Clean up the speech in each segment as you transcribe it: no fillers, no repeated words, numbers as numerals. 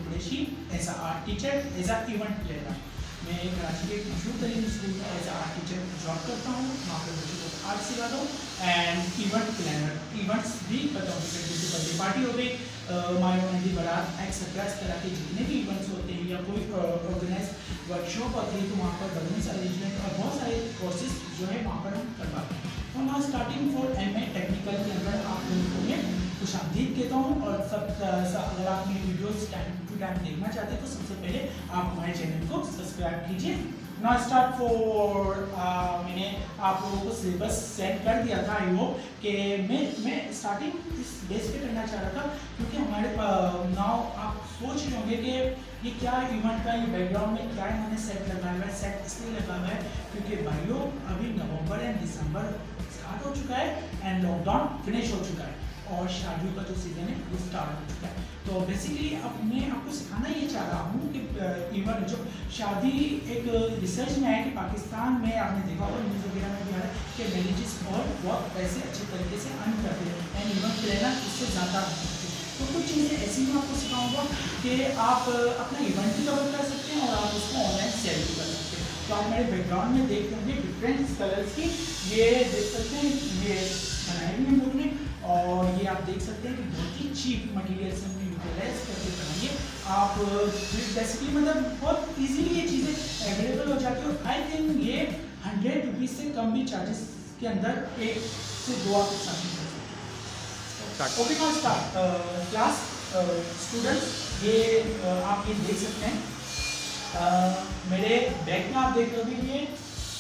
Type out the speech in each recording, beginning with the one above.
Qureshi as a art teacher, as a event planner. मैं कराची के एक मशहूर तरीन स्कूल में as a art teacher job करता हूँ। वहाँ पर बच्चों को आर्ट सिखाता हूँ एंड इवेंट प्लानर, इवेंट्स भी करता हूँ। जैसे बर्थडे पार्टी हो गई, मायोनदी बारात एक्सेट्रा, इस तरह के जितने भी इवेंट्स होते हैं या कोई ऑर्गेनाइज वर्कशॉप होती है तो वहाँ पर बलून्स अरेंजमेंट और बहुत सारे कोर्सेज जो है वहाँ पर हम करवाते हैं। तो मैं स्टार्टिंग फॉर MA टेक्निकल के अंदर आप लोगों को मैं खुशामदीद कहता हूँ। और अगर आप मेरी वीडियोस टाइम टू टाइम देखना चाहते हैं तो सबसे पहले आप हमारे चैनल को सब्सक्राइब कीजिए। नाउ स्टार्ट फॉर मैंने आप लोगों को सिलेबस सेंड कर दिया था। आई होप कि मैं स्टार्टिंग इस बेस पे करना चाह रहा था क्योंकि हमारे नाउ आप सोच रहे होंगे कि ये क्या इवेंट का ये बैकग्राउंड में क्या इन्होंने सेट लगाया हुआ है। सेट इसलिए लगा हुआ है क्योंकि भाइयों अभी नवंबर एंड दिसंबर स्टार्ट हो चुका है एंड लॉकडाउन फिनिश हो चुका है और शादियों का जो सीजन है वो स्टार्ट हो चुका है। तो बेसिकली अब मैं आपको सिखाना ये चाह रहा हूँ कि इवन जो शादी एक रिसर्च में है कि पाकिस्तान में आपने देखा होगा न्यूज़ वगैरह में भी आ रहा है कि मैरिजेस और बहुत पैसे अच्छे तरीके से अर्न करते हैं एंड इवन प्लानर इससे ज़्यादा अर्न करते हैं। तो कुछ चीज़ें ऐसी मैं आपको सिखाऊंगा कि आप अपना इवेंट भी कवर कर सकते हैं और आप उसको ऑनलाइन सेल भी कर सकते हैं। तो आप मेरे बैकग्राउंड में देख होंगे डिफरेंट कलर्स की, ये देख सकते हैं ये बनाई हुई है हम लोग ने और ये आप देख सकते हैं कि बहुत ही चीप मटेरियल से हमने यूटिलाइज करके बनाइए। आप बेसिकली मतलब बहुत इजीली ये चीज़ें अवेलेबल हो जाती है और आई थिंक ये 100 रुपीज़ से कम भी चार्जेस के अंदर 1 से 2 आप स्टार्टिंग कर सकते हैं। Okay now start class students, ये आप ये देख सकते हैं मेरे बैक में आप देख रहे हो ये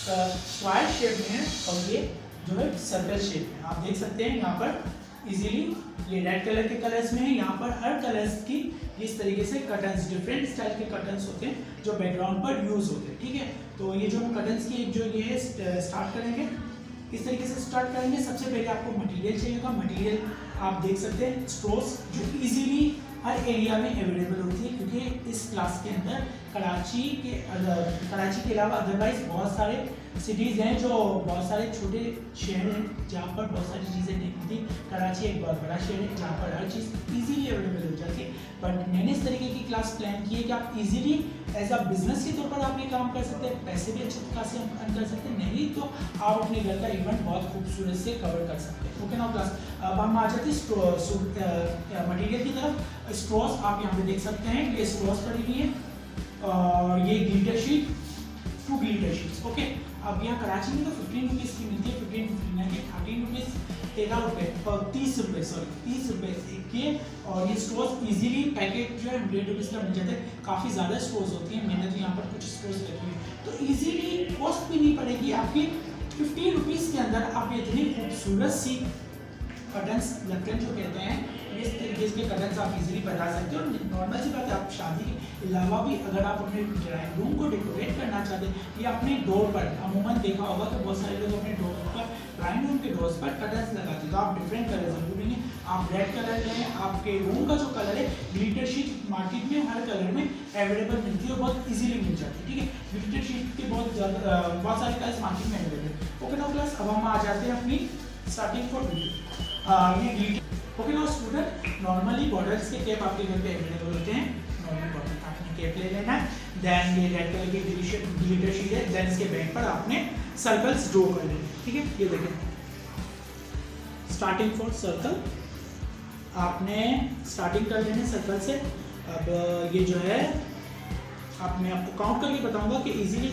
स्क्वायर शेप में है और ये जो है सर्कल शेप में आप देख सकते हैं। यहाँ पर इजीली ये रेड कलर के कलर्स में है। यहाँ पर हर कलर्स की इस तरीके से कर्टन्स, डिफरेंट स्टाइल के कर्टन्स होते हैं जो बैकग्राउंड पर यूज होते हैं। ठीक है, तो ये जो हम कर्टन्स की जो ये स्टार्ट करेंगे इस तरीके से स्टार्ट करेंगे। सबसे पहले आपको मटेरियल चाहिए होगा। मटेरियल आप देख सकते हैं स्ट्रोस जो इजीली हर एरिया में अवेलेबल होती है क्योंकि इस क्लास के अंदर कराची के अलावा अदरवाइज बहुत सारे सिटीज़ हैं जो बहुत सारे छोटे शहर हैं जहाँ पर बहुत सारी चीज़ें नहीं होती। कराची एक बहुत बड़ा शहर है जहाँ पर हर चीज़ इजीली अवेलेबल हो जाती है। बट मैंने इस तरीके की क्लास प्लान की है कि आप इजीली एज अ बिजनेस के तौर पर आप ये काम कर सकते हैं, पैसे भी अच्छे खासे अर्न कर सकते हैं, नहीं तो आप अपने घर का इवेंट बहुत खूबसूरत से कवर कर सकते हैं। ओके ना क्लास, अब हम आ जाते हैं मटेरियल की तरफ। स्ट्रॉस आप यहाँ पे देख सकते हैं, ये स्ट्रॉस पड़ी हुई है और ये glitter sheet, 2 glitter sheets. Okay, अब यहाँ कराची में तो 15 रुपीज़ की मिलती है, 13 रुपीज़ 13 रुपये और 30 रुपये 30 रुपये एक के। और ये स्टोर्स इजीली पैकेट जो है 100 रुपीज़ का मिल जाता है। काफ़ी ज़्यादा स्टोर्स होती हैं, मैंने तो यहाँ पर कुछ स्टोर्स रखी हुई तो इजीली कॉस्ट भी नहीं पड़ेगी आपकी। 15 रुपीज़ के अंदर आप इतनी खूबसूरत सी कर्टन्स, लटकन जो कहते हैं, इस तरीके के कर्टन्स आप इजीली बना सकते हो। और नॉर्मल सी बात है, आप शादी के अलावा भी अगर आप अपने ड्राइंग रूम को डेकोरेट करना चाहते हैं या अपने डोर पर, अमूमन देखा होगा कि बहुत सारे लोग अपने डोर पर, ड्राइंग रूम के डोर्स पर कर्टन्स लगाते हैं। तो आप डिफरेंट कलर जरूरी नहीं, आप रेड कलर लें, आपके रूम का जो कलर है ग्लिटर शीट मार्केट में हर कलर में अवेलेबल मिलती है और बहुत ईजिली मिल जाती है। ठीक है, ग्लिटर शीट के बहुत सारे कलर्स मार्केट में अवेलेबल है। ओके ना क्लास, अब हम आ जाते हैं अपनी स्टार्टिंग फॉर वीडियो। ये ग्लिटर। ओके ना स्टूडेंट, नॉर्मली बॉर्डर्स के कैप आपके घर पे अवेलेबल होते हैं। नॉर्मल बॉर्डर का आपने कैप ले लेना है, देन ये रेड कलर की ग्लिटर शीट है, देन इसके बैक पर आपने सर्कल्स ड्रॉ कर लेने। ठीक है, ये देखें स्टार्टिंग फॉर सर्कल, आपने स्टार्टिंग कर लेने सर्कल से। अब ये जो है मैं आपको काउंट करके बताऊंगा कि इजीली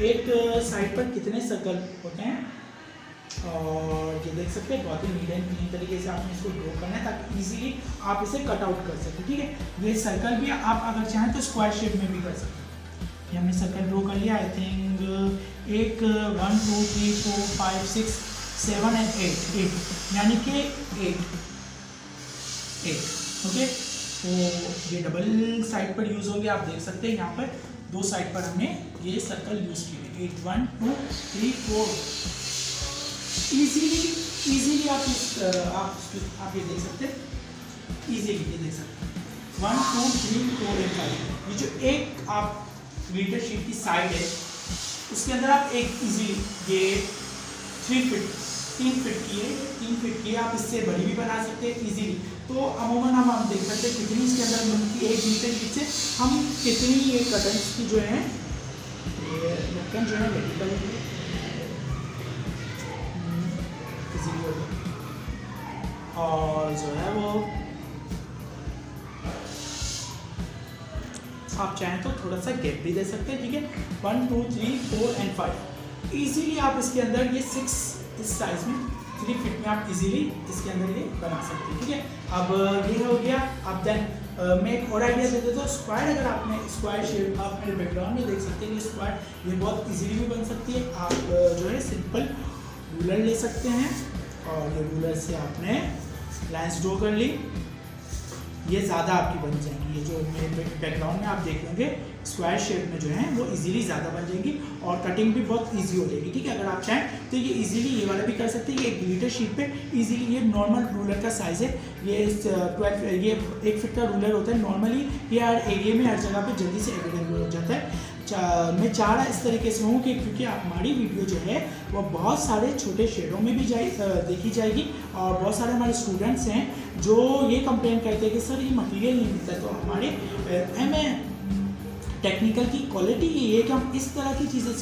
एक साइड पर कितने सर्कल होते हैं। और ये देख सकते हैं बहुत ही नीट एंड क्लीन तरीके से आपने इसको ड्रॉ करना है ताकि इजीली आप इसे कट आउट कर सकें। ठीक है, ये सर्कल भी आप अगर चाहें तो स्क्वायर शेप में भी कर सकते हैं। ये हमने सर्कल ड्रॉ कर लिया। आई थिंक 1 2 3 4 5 6 7 एंड 8 यानी कि 8। ओके, तो ये डबल साइड पर यूज़ होंगे। आप देख सकते हैं यहाँ पर 2 साइड पर हमने ये सर्कल यूज़ किए। 8 1 2 3 4 इजीली आप ये देख सकते हैं, इजीली ये देख सकते हैं 1 2 3 4 एंड 5। ये जो एक आप ग्लिटर शीट की साइड है उसके अंदर आप एक इजीली ये 3 फीट की है, आप इससे बड़ी भी बना सकते हैं इजीली। तो अमूमन हम देख सकते हैं कितनी इसके अंदर मिलती है। एक ग्लिटर शीट से हम कितनी ये कर्टन्स की जो है ये ढक्कन जो है मेडिकल और जो है वो आप चाहें तो थोड़ा सा गैप भी दे सकते हैं, ठीक है। 1 2 3 4 एंड 5 इजीली आप इसके अंदर ये 6 इस साइज में 3 फीट में आप इजीली इसके अंदर ये बना सकते हैं, ठीक है। अब ये हो गया। अब देन मैं एक और आइडिया दे देता हूँ। स्क्वायर, अगर आपने स्क्वायर शेप आप मेरे बैकग्राउंड में देख सकते हैं कि स्क्वायर ये बहुत इजीली भी बन सकती है। आप जो है सिंपल रूलर ले सकते हैं और ये रूलर से आपने लाइन्स ड्रॉ कर ली, ये ज़्यादा आपकी बन जाएंगी। ये जो मेरे बैकग्राउंड में आप देख लेंगे स्क्वायर शेप में जो है वो इजीली ज़्यादा बन जाएंगी और कटिंग भी बहुत इजी हो जाएगी, ठीक है। अगर आप चाहें तो ये इजीली ये वाला भी कर सकते हैं। ये एक ग्लिटर शीट पे इजीली, ये नॉर्मल रूलर का साइज़ है, ये 1 फीट का रूलर होता है नॉर्मली। ये हर एरिया में हर जगह पे जल्दी से अवेलेबल हो जाता है। मैं चाह रहा इस तरीके से हूँ कि क्योंकि हमारी वीडियो जो है वो बहुत सारे छोटे शेडों में भी देखी जाएगी और बहुत सारे हमारे स्टूडेंट्स हैं जो ये कंप्लेन करते हैं कि सर ये मटेरियल नहीं मिलता। तो हमारे हमें टेक्निकल की क्वालिटी ये है कि हम इस तरह की चीज़ें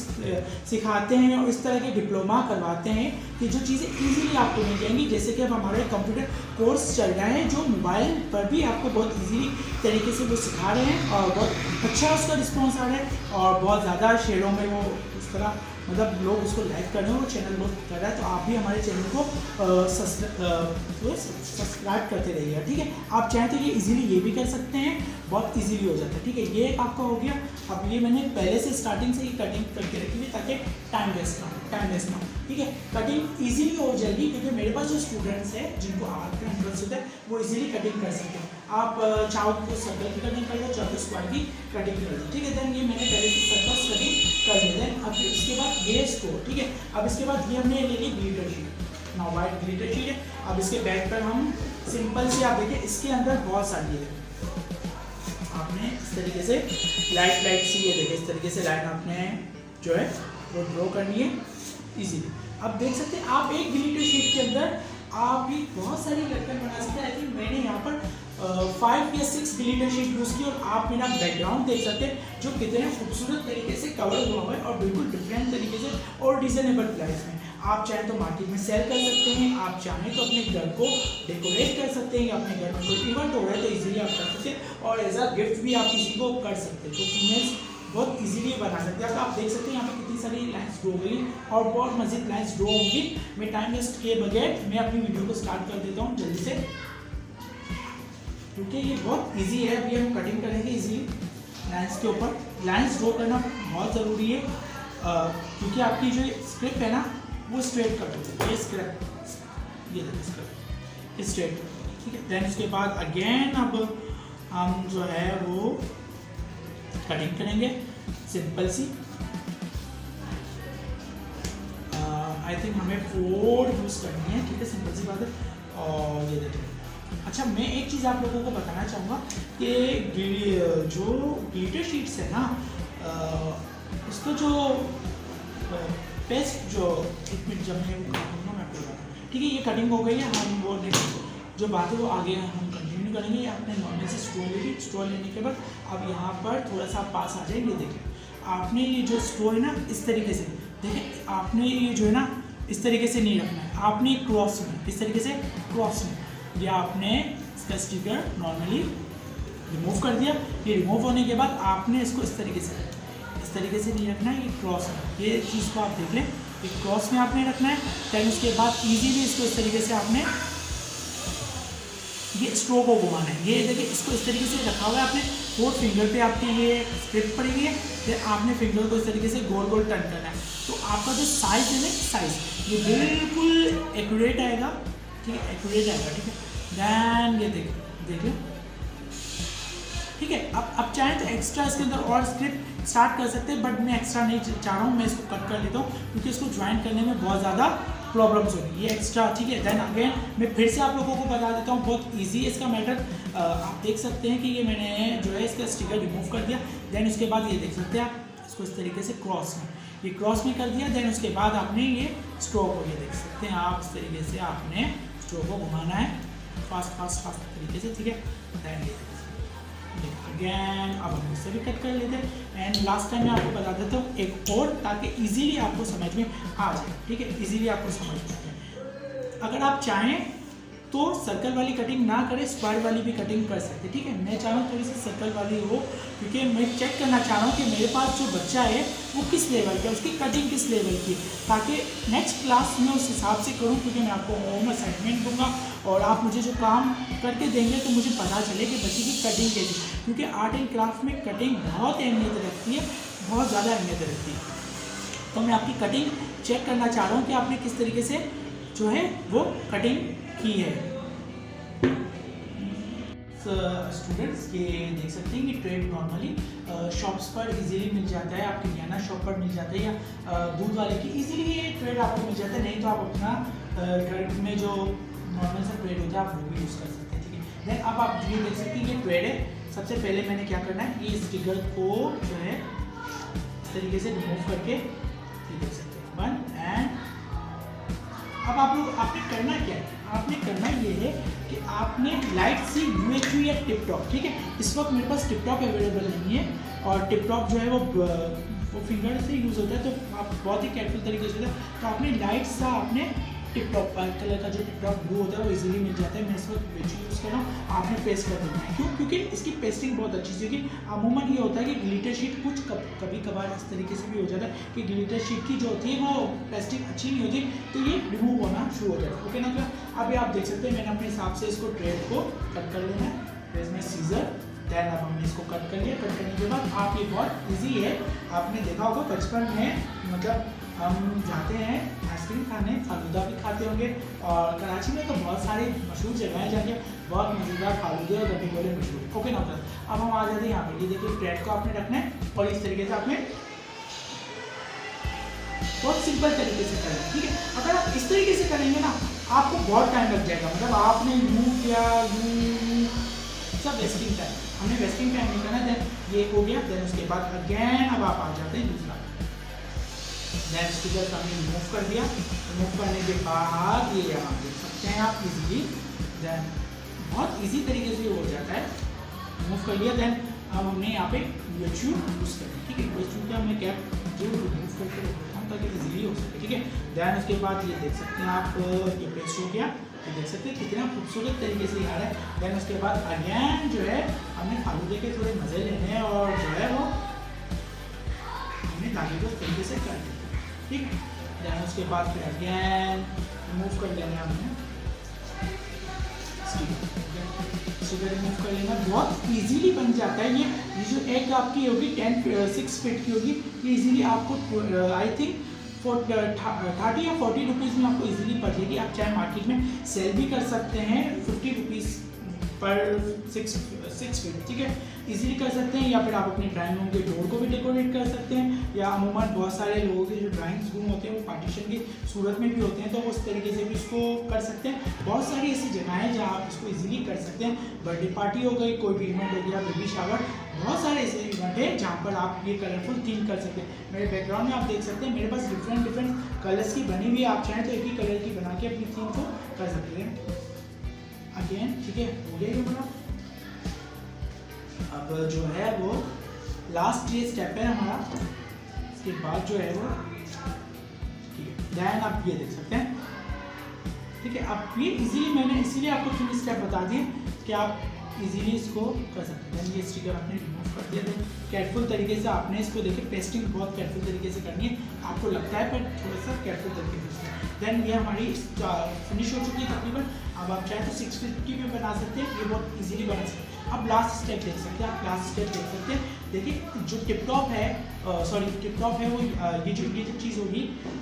सिखाते हैं और इस तरह के डिप्लोमा करवाते हैं कि जो चीज़ें इजीली आपको मिल जाएंगी। जैसे कि अब हमारे कंप्यूटर कोर्स चल रहा है जो मोबाइल पर भी आपको बहुत इजीली तरीके से वो सिखा रहे हैं और बहुत अच्छा उसका रिस्पॉन्स आ रहा है और बहुत ज़्यादा शेयरों में वो उस तरह मतलब लोग उसको लाइक कर रहे हैं, वो चैनल बहुत कर रहा है। तो आप भी हमारे चैनल को सब्सक्राइब करते रहिएगा, ठीक है। आप चाहें तो ये इजीली ये भी कर सकते हैं, बहुत इजीली हो जाता है, ठीक है। ये आपका हो गया। अब ये मैंने पहले से स्टार्टिंग से ही कटिंग करके रखी हुई ताकि टाइम वेस्ट ना हो, ठीक है। कटिंग इजीली हो जाएगी क्योंकि मेरे पास जो स्टूडेंट्स हैं जिनको आर्ट का इंटरेस्ट होता है वो इजीली कटिंग कर सकते हैं। आप चाहो तो सर्कल की कटिंग कर लो, चाहो तो स्क्वायर की कटिंग कर लो, ठीक है। देन ये मैंने पहले से सर्कल कटिंग कर ली। देन अब इसके बाद ये स्टोर, ठीक है। अब इसके बाद ये हमने ले ली ग्लिटर शीट, ना वाइट ग्लिटर शीट है। अब इसके बैक पर हम सिंपल से आप देखिए इसके अंदर बहुत सारी है, आपने इस तरीके से लाइट सी ये देखिए इस तरीके से लाइन आपने जो है वो ड्रॉ करनी है इजीली। अब देख सकते हैं आप एक ग्लिटर शीट के अंदर आप भी बहुत सारी लटकन बना सकते हैं। आई थिंक मैंने यहाँ पर 5 या 6 ग्लिटर शीट यूज़ की और आप मेरा बैकग्राउंड देख सकते हैं जो कितने खूबसूरत तरीके से कवर हुआ हुआ है और बिल्कुल डिफरेंट तरीके से और डिजाइनेबल प्राइस में। आप चाहें तो मार्केट में सेल कर सकते हैं, आप चाहें तो अपने घर को डेकोरेट कर सकते हैं, अपने घर में कोई इवेंट हो रहा है तो इजीली आप कर सकते हैं और एज अ गिफ्ट भी आप किसी को कर सकते हैं। तो फीमेल्स बहुत इजीली बना सकते हैं। आप देख सकते हैं यहाँ पे कितनी सारी लाइन्स ड्रॉ गई और बहुत मजीद लाइन्स ड्रॉ होंगी। मैं टाइम वेस्ट किए बगैर मैं अपनी वीडियो को स्टार्ट कर देता हूँ जल्दी से, क्योंकि ये बहुत इजी है। अभी हम कटिंग करेंगे इजीली लाइन्स के ऊपर। लाइन्स ड्रॉ करना बहुत ज़रूरी है क्योंकि आपकी जो स्क्रिप्ट है ना वो स्ट्रेट कट होती है। ये स्क्रिप्ट ये स्क्रिप्ट स्ट्रेट, ठीक है। देन उसके बाद अगेन अब हम जो है वो कटिंग करेंगे सिंपल सी। आई थिंक हमें 4 यूज़ करनी है, ठीक है, सिंपल सी बात है। और ये देखिए अच्छा मैं एक चीज़ आप लोगों को बताना चाहूँगा कि जो ग्लिटर शीट्स है ना उसको जो पेस्ट जो एक मिनट जब मैं कहूँगा मैं आपको बताऊँ, ठीक है। ये कटिंग हो गई है। हम वो नेक्स्ट जो बात है वो आगे हम कंटिन्यू करेंगे। आपने नॉर्मल से स्ट्रॉ ले ली, स्ट्रॉ लेने के बाद अब यहाँ पर थोड़ा सा पास आ जाएंगे। देखिए आपने ये जो स्ट्रॉ है ना इस तरीके से देखिए, आपने ये जो है ना इस तरीके से नहीं रखना है, आपने क्रॉस में इस तरीके से क्रॉस में या आपने इसका स्टिकर नॉर्मली रिमूव कर दिया। ये रिमूव होने के बाद आपने इसको इस तरीके से नहीं रखना है, ये क्रॉस में। ये चीज़ को आप देख लें, ये क्रॉस में आपने रखना है। फिर उसके बाद इजीली इसको इस तरीके से आपने ये स्ट्रो को घुमाना है। ये देखिए इसको इस तरीके से रखा हुआ है आपने, 4 फिंगर पे आपकी ये स्क्रिप्ट पड़ी हुई है। फिर आपने फिंगर को इस तरीके से गोल गोल टर्न करना है। तो आपका जो साइज है ना साइज ये बिल्कुल एक्यूरेट आएगा, ठीक है, एक्यूरेट आएगा, ठीक है। देन ये देखिए ठीक है। अब चाहें तो एक्स्ट्रा इसके अंदर और स्क्रिप्ट स्टार्ट कर सकते हैं, बट मैं एक्स्ट्रा नहीं चाह रहा हूँ, मैं इसको कट कर लेता हूँ क्योंकि इसको ज्वाइन करने में बहुत ज़्यादा प्रॉब्लम्स होगी, ये एक्स्ट्रा, ठीक है। देन अगेन मैं फिर से आप लोगों को बता देता हूँ, बहुत इजी है इसका मैटर। आप देख सकते हैं कि ये मैंने जो है इसका स्टिकर रिमूव कर दिया। देन उसके बाद ये देख सकते हैं आप इसको इस तरीके से क्रॉस में कर दिया। देन उसके बाद आपने ये स्ट्रोक को ये देख सकते हैं आप इस तरीके से आपने स्ट्रोक को घुमाना है फास्ट तरीके से, ठीक है। दैन अगेन अब हम इससे भी कट कर लेते हैं। एंड लास्ट टाइम मैं आपको बता देता हूँ एक और, ताकि इजीली आपको समझ में आ जाए, ठीक है, इजीली आपको समझ में आ जाए। अगर आप चाहें तो सर्कल वाली कटिंग ना करें, स्क्वायर वाली भी कटिंग कर सकते हैं, ठीक है। मैं चाह रहा हूँ थोड़ी सी सर्कल वाली हो, क्योंकि मैं चेक करना चाह रहा हूँ कि मेरे पास जो बच्चा है वो किस लेवल का, उसकी कटिंग किस लेवल की, ताकि नेक्स्ट क्लास में उस हिसाब से करूँ, क्योंकि मैं आपको होम असाइनमेंट दूंगा और आप मुझे जो काम करके देंगे तो मुझे पता चले कि बच्चे की कटिंग कैसी, क्योंकि आर्ट एंड क्राफ्ट में कटिंग बहुत अहमियत रखती है, बहुत ज़्यादा अहमियत रखती है। तो मैं आपकी कटिंग चेक करना चाह रहा हूँ कि आपने किस तरीके से जो है वो कटिंग की है। स्टूडेंट्स ये देख सकते हैं कि ट्रेड नॉर्मली शॉप्स पर इजीली मिल जाता है, आपके किराना शॉप पर मिल जाता है, या दूध वाले की इजीली ये ट्रेड आपको मिल जाता है। नहीं तो आप अपना घर में जो नॉर्मल सा ट्रेड होता है आप वो भी यूज़ कर सकते हैं, ठीक है। देन अब आप ये देख सकते हैं ये ट्रेड है। सबसे पहले मैंने क्या करना है, ये स्टिकर को जो है इस तरीके से रिमूव करके ये देख सकते हैं वन। एंड अब आप लोग आपने करना क्या है, आपने करना ये है कि आपने लाइट सी UHV या टिप टॉप, ठीक है। इस वक्त मेरे पास टिप टॉप अवेलेबल नहीं है, और टिप टॉप जो है वो फिंगर से यूज़ होता है, तो आप बहुत ही केयरफुल तरीके से होता है। तो आपने लाइट सा आपने टिप टॉप कलर का जो टिप टॉप ब्लू होता है वो इजीली मिल जाता है। मैं इस वक्त UHV यूज़ कर रहा हूँ, आपने पेस्ट कर देना है। क्यों? क्योंकि इसकी पेस्टिंग बहुत अच्छी है। क्योंकि अमूमन ये होता है कि ग्लिटर शीट कुछ कभी कभार इस तरीके से भी हो जाता है कि ग्लिटर शीट की जो होती है वो पेस्टिंग अच्छी नहीं होती, तो ये रिमूव होना शुरू हो जाता है। ओके ना। अभी आप देख सकते हैं मैंने अपने हिसाब से इसको ट्रेड को कट कर लेना है, फिर इसमें सीजर। दैन अब हमने इसको कट कर लिया। कट करने के बाद आप ये बहुत इजी है, आपने देखा होगा बचपन में, मतलब हम जाते हैं आइसक्रीम खाने, फालूदा भी खाते होंगे, और कराची में तो बहुत सारी मशहूर जगहें जाके बहुत मज़ेदार फालूदे और गड्डी गोले मशहूर। ओके ना। अब हम आ जाते हैं यहाँ पे। ये देखिए ट्रेड को आपने रखना है और इस तरीके से आपने बहुत सिंपल तरीके से करें, ठीक है। अगर आप इस तरीके से करेंगे ना आपको बहुत टाइम लग जाएगा, मतलब आपने यूँ किया सब वेस्टिंग टाइम, हमने वेस्टिंग टाइम नहीं करना। देन ये हो गया। देन उसके बाद अगेन अब आप आ जाते हैं दूसरा। देन स्टिकर का हमने रिमूव कर दिया। रिमूव करने के बाद ये यहाँ देख सकते हैं आप इजीली, देन बहुत इजी तरीके से हो जाता है। रिमूव कर लिया। देन अब हमने यहाँ पे UHV यूज़ करना है, ठीक है। UHV का हमने कैप जो रिमूव करके रखता हूँ ताकि इजीली हो सके, ठीक है। देन उसके बाद ये देख सकते हैं आप, ये पेस्ट हो गया। ये देख सकते हैं कितना खूबसूरत तरीके से आ रहा है। देन उसके बाद अगेन जो है हमने फालूदे के थोड़े मज़े लेने हैं, और जो है वो हमने धागे को इस तरीके से कर दिया, ठीक है। देन उसके बाद फिर अगेन रिमूव कर लेना हमने, स्टिकर रिमूव कर लेना। बहुत इजीली बन जाता है ये जो एक आपकी होगी 6 फीट की होगी, ये इजीली आपको आई थिंक 30 या 40 रुपीज़ में आपको इजीली पड़ जाएगी। आप चाहे मार्केट में सेल भी कर सकते हैं 50 रुपीज़ पर 6 फीट, ठीक है। इजीली कर सकते हैं, या फिर आप अपने ड्राइंग रूम के डोर को भी डेकोरेट कर सकते हैं, या अमूमन बहुत सारे लोगों के जो ड्राइंग रूम होते हैं वो पार्टीशन की सूरत में भी होते हैं, तो उस तरीके से भी इसको कर सकते हैं। बहुत सारी ऐसी जगहें हैं जहाँ आप इसको इजीली कर सकते हैं। बर्थडे पार्टी हो गई, कोई भी इवेंट हो गया, बेबी शावर, बहुत सारे ऐसे इवेंट है जहाँ पर आप ये कलरफुल थीम कर सकते हैं। मेरे बैकग्राउंड में आप देख सकते हैं मेरे पास डिफरेंट कलर्स की बनी हुई है। आप चाहें तो एक ही कलर की बना के अपनी थीम को कर सकते हैं। अगेन ठीक है, हो गया ये हमारा। अब जो है वो लास्ट ये स्टेप है हमारा, इसके बाद जो है वो ठीक है। देन आप ये देख सकते हैं, ठीक है। अब ये इजीली मैंने इसीलिए आपको 3 स्टेप बता दिए कि आप इजीली इसको कर सकते हैं। ये स्टिकर आपने रिमूव कर दिया। देन केयरफुल तरीके से आपने इसको देखिए, पेस्टिंग बहुत केयरफुल तरीके से करनी है, आपको लगता है पर थोड़ा सा केयरफुल तरीके से। देन ये हमारी फिनिश हो चुकी है तकरीबन। अब आप चाहे तो 650 में बना सकते हैं, ये बहुत इजीली बना सकते हैं। अब लास्ट स्टेप देख सकते हैं आप, लास्ट स्टेप देख सकते हैं। देखिए जो टिप टॉप है, सॉरी टिप टॉप है वो ये जो चीज़ होगी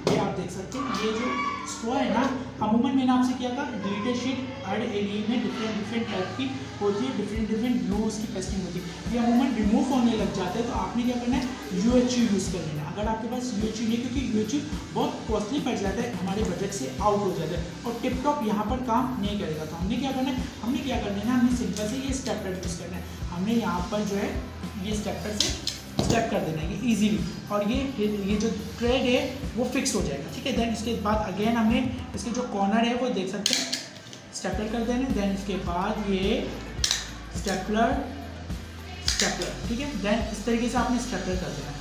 ये आप देख सकते हैं। ये जो स्ट्रॉ है ना, अमूमन मैंने आपसे किया था ग्लिटर शीट हर एरिया में डिफरेंट टाइप की होती है, डिफरेंट ब्लूज की पेस्टिंग होती है। ये अमूमन रिमूव होने लग जाते हैं, तो आपने क्या करना है UHV यूज़ कर लेना। अगर आपके पास UHV नहीं, क्योंकि UHV बहुत कॉस्टली पड़ जाता है, हमारे बजट से आउट हो जाता है, और टिप टॉप यहाँ पर काम नहीं करेगा। तो हमने क्या करना है, हमने सिंपल से ये स्टेपलर यूज़ करना है। हमने यहाँ पर जो है ये स्टेपलर से स्टेप कर देना है ये इजीली, और ये जो थ्रेड है वो फिक्स हो जाएगा, ठीक है। देन इसके बाद अगेन हमने इसके जो कॉर्नर है वो देख सकते हैं स्टेपलर कर देना, देन इसके बाद ये स्टेपलर, ठीक है। देन इस तरीके से आपने स्टेपलर कर देना।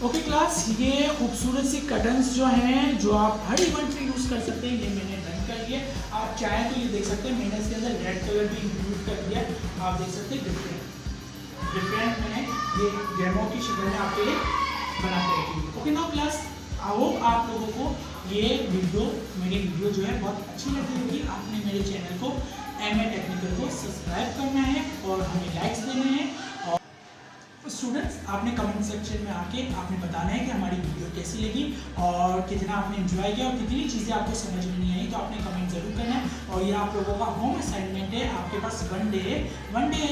ओके क्लास, ये खूबसूरत सी कर्टन्स जो हैं जो आप हर इवेंट पे यूज़ कर सकते हैं, ये मैंने डन कर लिया। आप चाहें तो ये देख सकते हैं मैंने इसके अंदर रेड कलर भी इंक्लूड कर दिया। आप देख सकते हैं डिफरेंट मैंने ये डेमो की शक्ल में आपके लिए बना के रखी है। Okay now class, I hope आप लोगों को ये मेरी वीडियो जो है बहुत अच्छी लगी होगी। आपने मेरे चैनल को MA टेक्निकल को सब्सक्राइब करना है और हमें लाइक्स देने हैं। और स्टूडेंट्स, आपने कमेंट सेक्शन में आके आपने बताना है कि हमारी वीडियो कैसी लगी और कितना आपने एंजॉय किया और कितनी चीज़ें आपको समझ में नहीं आई, तो आपने कमेंट ज़रूर करना है। और ये आप लोगों का होम असाइनमेंट है, आपके पास 1 डे है।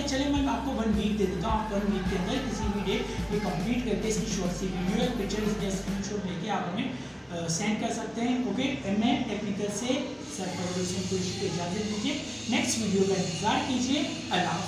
चले मैं आपको 1 वीक दे देता हूँ। आप 1 वीक के अंदर किसी भी डे ये कंप्लीट करके इसकी शॉर्ट सी वीडियो या पिक्चर या स्क्रीनशॉट लेके आप हमें सेंड कर सकते हैं। ओके, MA टेक्निकल से सर परवेज सिंह को इजाज़त दीजिए। नेक्स्ट वीडियो का इंतजार कीजिए। अल्लाह।